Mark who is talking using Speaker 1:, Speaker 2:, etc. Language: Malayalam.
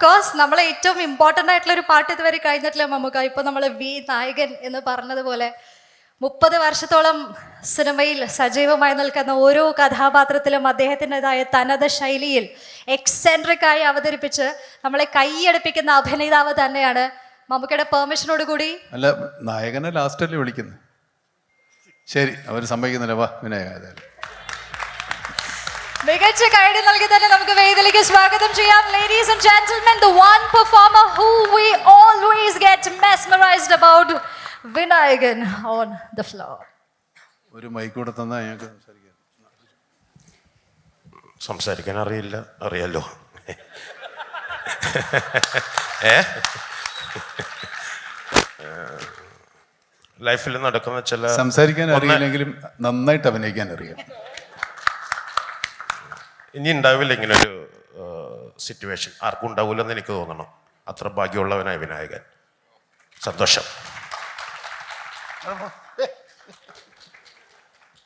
Speaker 1: കോഴ്സ് നമ്മളെ ഏറ്റവും ഇമ്പോർട്ടൻ്റ് ആയിട്ടുള്ള ഒരു പാട്ട് ഇതുവരെ കഴിഞ്ഞിട്ടില്ല മമ്മൂക്ക. ഇപ്പോൾ നമ്മൾ വി നായകൻ എന്ന് പറഞ്ഞതുപോലെ 30 വർഷത്തോളം സിനിമയിൽ സജീവമായി നിൽക്കുന്ന ഓരോ കഥാപാത്രത്തിലും അദ്ദേഹത്തിൻ്റെതായ തനത് ശൈലിയിൽ എക്സെൻട്രിക്കായി അവതരിപ്പിച്ച് നമ്മളെ കൈയടുപ്പിക്കുന്ന അഭിനേതാവ് തന്നെയാണ്. മമ്മൂക്കയുടെ പെർമിഷനോട് കൂടി
Speaker 2: അല്ല, നായകനെ ലാസ്റ്റല്ലേ വിളിക്കുന്നത്? ശരി, അവർ സമ്മതിക്കുന്നില്ല. വാ വിനായക.
Speaker 1: മികച്ച കൈഡി നൽകി തന്നെ നമുക്ക് വേദിയിലേക്ക് സ്വാഗതം ചെയ്യാം. Ladies and gentlemen, the one performer who we always get mesmerized about, Vinayagan on the floor.
Speaker 2: ഒരു മൈക്ക് കൂടെ തന്നാൽ ഞങ്ങൾക്ക്
Speaker 3: സംസാരിക്കാൻ അറിയില്ല, അറിയാലോ. ലൈഫിൽ നടക്കുന്ന ചില
Speaker 2: സംസാരിക്കാൻ അറിയില്ലെങ്കിലും നന്നായിട്ട് അഭിനയിക്കാൻ അറിയാം.
Speaker 3: ഇനി ഉണ്ടാവില്ല ഇങ്ങനൊരു സിറ്റുവേഷൻ, ആർക്കും ഉണ്ടാവില്ലെന്ന് എനിക്ക് തോന്നണം. അത്ര ഭാഗ്യമുള്ളവനായ വിനായകൻ. സന്തോഷം.